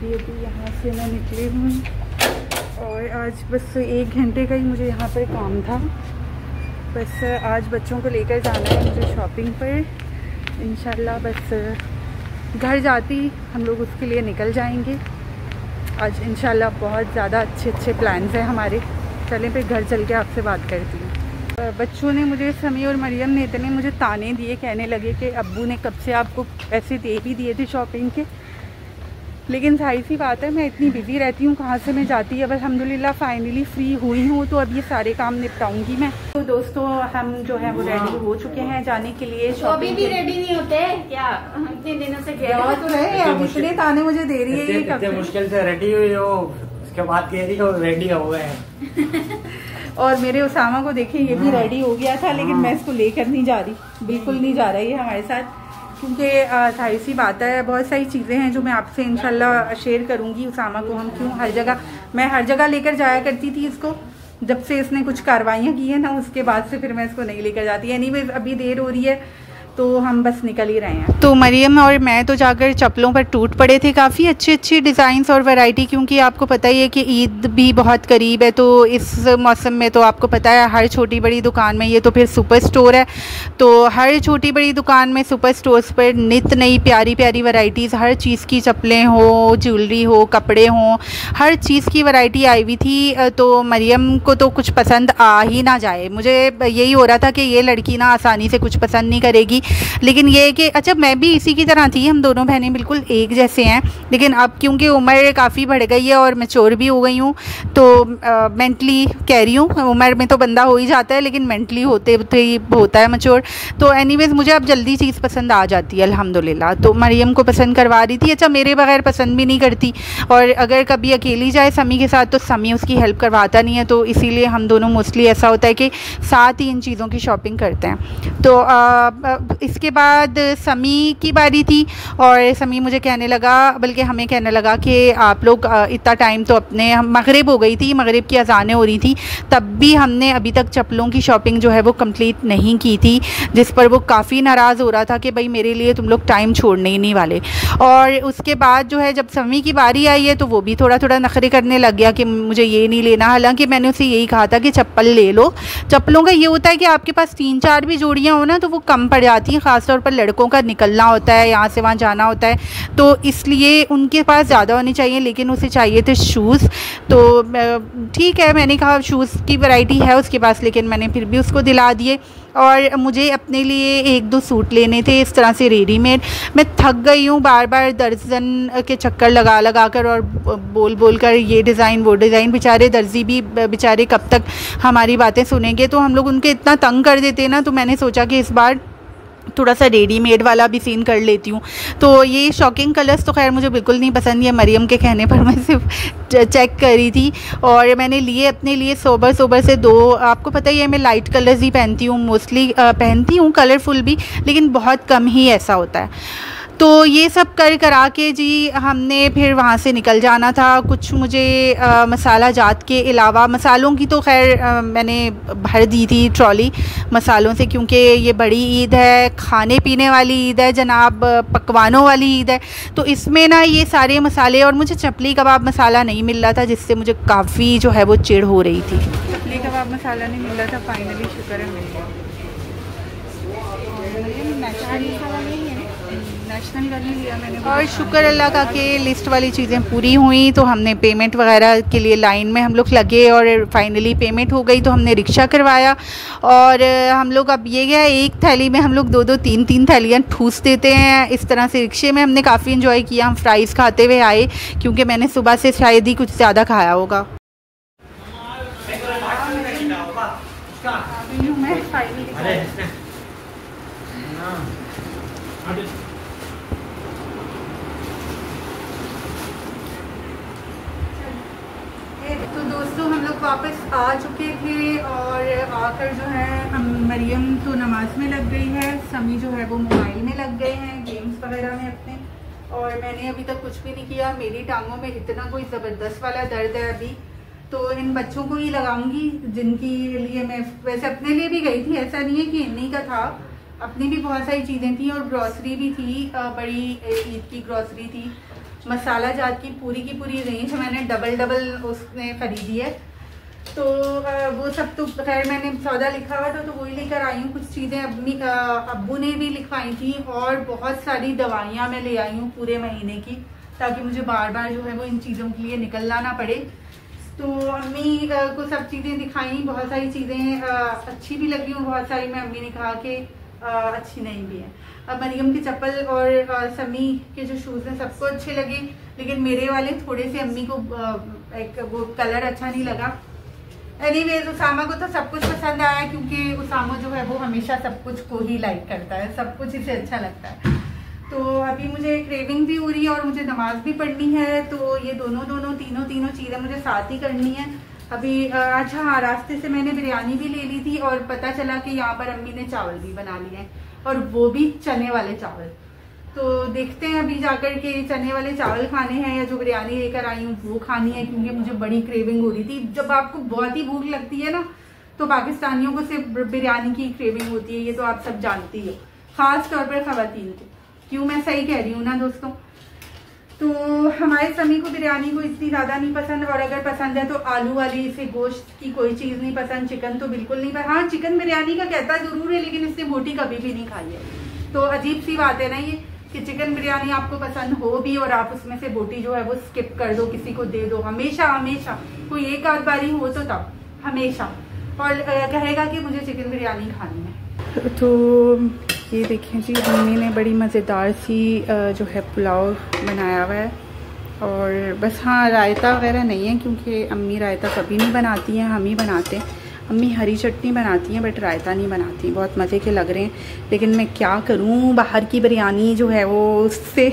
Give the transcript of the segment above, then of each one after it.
अभी यहाँ से मैं निकली हूँ और आज बस 1 घंटे का ही मुझे यहाँ पर काम था। बस आज बच्चों को लेकर जाना है मुझे शॉपिंग पर। इंशाल्लाह बस घर जाती हम लोग उसके लिए निकल जाएंगे। आज इंशाल्लाह बहुत ज़्यादा अच्छे प्लान्स हैं हमारे। चलें फिर घर चल के आपसे बात करती हूँ। बच्चों ने मुझे, समी और मरियम ने इतने मुझे ताने दिए, कहने लगे कि अब्बू ने कब से आपको पैसे दे भी दिए थे शॉपिंग के। लेकिन जाहिर सी बात है मैं इतनी बिज़ी रहती हूँ, कहाँ से मैं जाती है। अब अल्हम्दुलिल्लाह फाइनली फ्री हुई हूँ तो अब ये सारे काम निपटाऊंगी मैं। तो दोस्तों हम जो है वो रेडी हो चुके हैं जाने के लिए शॉपिंग। अभी भी रेडी नहीं होते क्या? इतने दिनों से गए तो रहे, अब इतने ताने मुझे दे रही है। इतने मुश्किल से रेडी हुई हो, उसके बाद कह रही हो रेडी हो गए। और मेरे उसामा को देखिए, ये भी रेडी हो गया था, लेकिन मैं इसको लेकर नहीं जा रही, बिल्कुल नहीं जा रही है हमारे साथ, क्योंकि जाहिर सी बात है बहुत सारी चीज़ें हैं जो मैं आपसे इंशाल्लाह शेयर करूंगी। उसामा को हम क्यों मैं हर जगह लेकर जाया करती थी इसको, जब से इसने कुछ कार्रवाइयाँ की है ना उसके बाद से फिर मैं इसको नहीं लेकर जाती। एनीवेज अभी देर हो रही है तो हम बस निकल ही रहे हैं। तो मरियम और मैं तो जाकर चप्पलों पर टूट पड़े थे, काफ़ी अच्छी डिज़ाइंस और वैरायटी, क्योंकि आपको पता ही है कि ईद भी बहुत करीब है। तो इस मौसम में तो आपको पता है हर छोटी बड़ी दुकान में, ये तो फिर सुपर स्टोर है, तो हर छोटी बड़ी दुकान में सुपर स्टोर्स पर नित नई प्यारी वैराइटीज़, हर चीज़ की चप्पलें हो, ज्वेलरी हो, कपड़े हों, हर चीज़ की वैरायटी आई हुई थी। तो मरियम को तो कुछ पसंद आ ही ना जाए। मुझे यही हो रहा था कि ये लड़की ना आसानी से कुछ पसंद नहीं करेगी। लेकिन ये है कि अच्छा मैं भी इसी की तरह थी, हम दोनों बहनें बिल्कुल एक जैसे हैं, लेकिन अब क्योंकि उम्र काफ़ी बढ़ गई है और मैच्योर भी हो गई हूँ, तो मेंटली कह रही हूँ, उम्र में तो बंदा हो ही जाता है लेकिन मेंटली होते ही होता है मैच्योर। तो एनीवेज मुझे अब जल्दी चीज़ पसंद आ जाती है अल्हम्दुलिल्लाह। तो मरियम को पसंद करवा रही थी, अच्छा मेरे बगैर पसंद भी नहीं करती, और अगर कभी अकेली जाए समी के साथ तो समी उसकी हेल्प करवाता नहीं है, तो इसीलिए हम दोनों मोस्टली ऐसा होता है कि साथ ही इन चीज़ों की शॉपिंग करते हैं। तो इसके बाद समी की बारी थी और समी मुझे कहने लगा, बल्कि हमें कहने लगा कि आप लोग इतना टाइम तो अपने, मगरिब हो गई थी, मगरिब की अज़ानें हो रही थी, तब भी हमने अभी तक चप्पलों की शॉपिंग जो है वो कंप्लीट नहीं की थी, जिस पर वो काफ़ी नाराज़ हो रहा था कि भाई मेरे लिए तुम लोग टाइम छोड़ने ही नहीं वाले। और उसके बाद जो है जब समी की बारी आई है तो वो भी थोड़ा नखरे करने लग गया कि मुझे ये नहीं लेना। हालांकि मैंने उसे यही कहा था कि चप्पल ले लो। चप्पलों का ये होता है कि आपके पास 3-4 भी जोड़ियाँ हो ना तो वो कम पड़ जाती हैं, ख़ासतौर पर लड़कों का निकलना होता है, यहाँ से वहाँ जाना होता है, तो इसलिए उनके पास ज़्यादा होनी चाहिए। लेकिन उसे चाहिए थे शूज़, तो ठीक है मैंने कहा शूज़ की वैरायटी है उसके पास, लेकिन मैंने फिर भी उसको दिला दिए। और मुझे अपने लिए 1-2 सूट लेने थे इस तरह से रेडीमेड। मैं थक गई हूँ बार दर्जन के चक्कर लगा कर और बोल कर ये डिज़ाइन वो डिज़ाइन। बेचारे दर्जी भी बेचारे कब तक हमारी बातें सुनेंगे, तो हम लोग उनके इतना तंग कर देते ना, तो मैंने सोचा कि इस बार थोड़ा सा रेडीमेड वाला भी सीन कर लेती हूँ। तो ये शॉकिंग कलर्स तो खैर मुझे बिल्कुल नहीं पसंद, ये मरियम के कहने पर मैं सिर्फ चेक करी थी, और मैंने लिए अपने लिए सोबर से 2। आपको पता ही है मैं लाइट कलर्स ही पहनती हूँ, मोस्टली पहनती हूँ कलरफुल भी, लेकिन बहुत कम ही ऐसा होता है। तो ये सब करा के जी हमने फिर वहाँ से निकल जाना था। कुछ मुझे मसाला जात के अलावा, मसालों की तो खैर मैंने भर दी थी ट्रॉली मसालों से, क्योंकि ये बड़ी ईद है, खाने पीने वाली ईद है जनाब, पकवानों वाली ईद है, तो इसमें ना ये सारे मसाले। और मुझे चपली कबाब मसाला नहीं मिल रहा था, जिससे मुझे काफ़ी जो है वो चिढ़ हो रही थी। चपली कबाब मसाला नहीं मिल रहा था, फाइनली शुक्र है मिल गया। नेशनल का नहीं लिया मैंने, और शुक्र अल्लाह का कि लिस्ट वाली चीज़ें पूरी हुई। तो हमने पेमेंट वगैरह के लिए लाइन में हम लोग लगे और फाइनली पेमेंट हो गई, तो हमने रिक्शा करवाया। और हम लोग अब ये गया, एक थैली में हम लोग 2-2 3-3 थैलियाँ ठूस देते हैं इस तरह से। रिक्शे में हमने काफ़ी इन्जॉय किया, हम फ्राइज़ खाते हुए आए, क्योंकि मैंने सुबह से शायद ही कुछ ज़्यादा खाया होगा। तो दोस्तों हम लोग वापस आ चुके थे और आकर जो है हम, मरियम तो नमाज में लग गई है, समी जो है वो मोबाइल में लग गए हैं, गेम्स वगैरह में अपने, और मैंने अभी तक कुछ भी नहीं किया। मेरी टांगों में इतना कोई ज़बरदस्त वाला दर्द है अभी, तो इन बच्चों को ही लगाऊंगी जिनके लिए मैं वैसे अपने लिए भी गई थी, ऐसा नहीं है कि इन्हीं का था, अपनी भी बहुत सारी चीज़ें थी और ग्रॉसरी भी थी, बड़ी ईद की ग्रॉसरी थी, मसाला जात की पूरी रेंज मैंने डबल उसने खरीदी है। तो वो सब तो खैर मैंने सौदा लिखा हुआ था तो वही लेकर आई हूँ। कुछ चीज़ें अब्बू ने भी लिखवाई थी और बहुत सारी दवाइयाँ मैं ले आई हूँ पूरे महीने की, ताकि मुझे बार बार जो है वो इन चीज़ों के लिए निकलना ना पड़े। तो अम्मी को सब चीज़ें दिखाई, बहुत सारी चीज़ें अच्छी भी लगी हूँ, बहुत सारी में अम्मी ने कहा कि अच्छी नहीं भी है। अब मरियम के चप्पल और समी के जो शूज़ हैं सबको अच्छे लगे, लेकिन मेरे वाले थोड़े से अम्मी को एक वो कलर अच्छा नहीं लगा। एनीवेज उसामा को तो सब कुछ पसंद आया, क्योंकि उसामा जो है वो हमेशा सब कुछ को ही लाइक करता है, सब कुछ इसे अच्छा लगता है। तो अभी मुझे क्रेविंग भी हो रही है और मुझे नमाज भी पढ़नी है, तो ये तीनों चीज़ें मुझे साथ ही करनी है। अभी अच्छा हाँ, रास्ते से मैंने बिरयानी भी ले ली थी और पता चला कि यहाँ पर अम्मी ने चावल भी बना लिए हैं, और वो भी चने वाले चावल। तो देखते हैं अभी जाकर के चने वाले चावल खाने हैं या जो बिरयानी लेकर आई हूँ वो खानी है, क्योंकि मुझे बड़ी क्रेविंग हो रही थी। जब आपको बहुत ही भूख लगती है ना, तो पाकिस्तानियों को सिर्फ बिरयानी की क्रेविंग होती है, ये तो आप सब जानती हो, खास तौर पर खवातीन को। क्यों मैं सही कह रही हूँ ना दोस्तों? तो हमारे समी को बिरयानी को इतनी ज़्यादा नहीं पसंद, और अगर पसंद है तो आलू वाली, इसे गोश्त की कोई चीज़ नहीं पसंद, चिकन तो बिल्कुल नहीं पसंद। हाँ, चिकन बिरयानी का कहता ज़रूर है, लेकिन इसने बोटी कभी भी नहीं खाई है। तो अजीब सी बात है ना ये, कि चिकन बिरयानी आपको पसंद हो भी और आप उसमें से बोटी जो है वो स्किप कर दो, किसी को दे दो। हमेशा कोई एक आध बारी हो तो तब, हमेशा, और कहेगा कि मुझे चिकन बिरयानी खानी है। तो ये देखिए जी, मम्मी ने बड़ी मज़ेदार सी जो है पुलाव बनाया हुआ है, और बस हाँ, रायता वगैरह नहीं है, क्योंकि अम्मी रायता कभी नहीं बनाती हैं, हम ही बनाते हैं। अम्मी हरी चटनी बनाती हैं बट रायता नहीं बनाती। बहुत मज़े के लग रहे हैं, लेकिन मैं क्या करूँ, बाहर की बिरयानी जो है वो उससे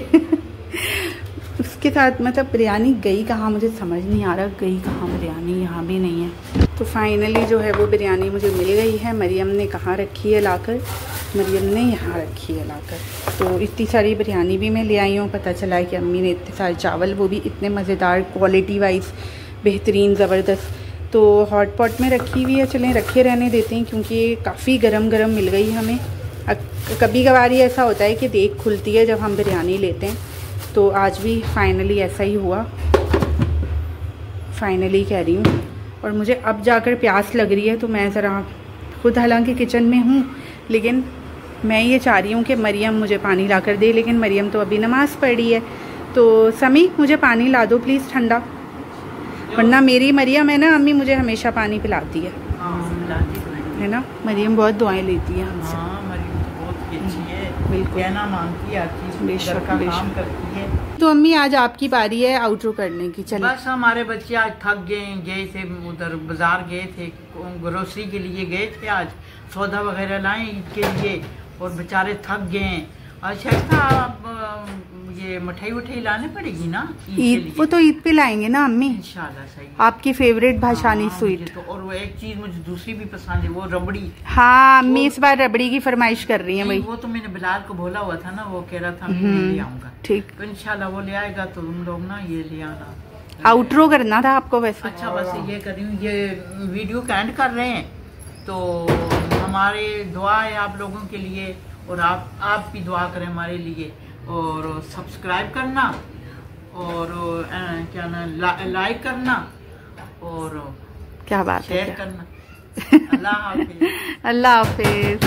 उसके साथ मतलब बिरयानी गई कहाँ, मुझे समझ नहीं आ रहा गई कहाँ बिरयानी, यहाँ भी नहीं है। तो फाइनली जो है वो बिरयानी मुझे मिल गई है। मरियम ने कहाँ रखी है लाकर, मरियम ने यहाँ रखी है लाकर। तो इतनी सारी बिरयानी भी मैं ले आई हूँ। पता चला है कि अम्मी ने इतने सारे चावल, वो भी इतने मज़ेदार, क्वालिटी वाइज बेहतरीन, ज़बरदस्त। तो हॉट पॉट में रखी हुई है, चलें रखे रहने देते हैं, क्योंकि काफ़ी गरम मिल गई हमें। कभी कभार ये ऐसा होता है कि देख खुलती है जब हम बिरयानी लेते हैं, तो आज भी फाइनली ऐसा ही हुआ, फाइनली कह रही हूँ। और मुझे अब जाकर प्यास लग रही है, तो मैं ज़रा खुद हालांकि किचन में हूँ, लेकिन मैं ये चाह रही हूँ कि मरियम मुझे पानी ला कर दे, लेकिन मरियम तो अभी नमाज़ पढ़ रही है। तो समी मुझे पानी ला दो प्लीज़ ठंडा, वरना मेरी मरियम है ना, अम्मी मुझे हमेशा पानी पिलाती है। है ना, मरियम बहुत दुआएं लेती है हमसे। मरियम तो बहुत अच्छी है, बिल्कुल कहना मानती है, घर का काम करती है। तो अम्मी आज आपकी बारी है आउटरो करने की। चलिए। बस हमारे बच्चे आज थक गए थे, उधर बाजार गए थे, ग्रोसरी के लिए गए थे, आज सौदा वगैरह लाए ईद के लिए, और बेचारे थक गए। अच्छा, आप ये मिठाई लाने पड़ेगी ना ईद, वो तो ईद पे लाएंगे ना अम्मी, इंशाल्लाह। सही, आपकी फेवरेट भाषानी स्वीट। तो और वो एक चीज मुझे दूसरी भी पसंद है, वो रबड़ी। हाँ, अम्मी इस बार रबड़ी की फरमाइश कर रही है भाई। वो तो मैंने बिलाल को बोला हुआ था ना, वो कह रहा था मैं ले आऊंगा। ठीक, तो इंशाल्लाह वो ले आएगा, तो तुम लोग ना ये ले आना। आउटरो करना था आपको वैसे। अच्छा, बस ये कर रही हूँ, ये वीडियो का एंड कर रहे हैं। तो हमारे दुआ है आप लोगों के लिए, और आप भी दुआ करें हमारे लिए, और सब्सक्राइब करना, और क्या ना लाइक करना, और क्या बात है, शेयर करना। अल्लाह हाफिज। अल्लाह हाफिज।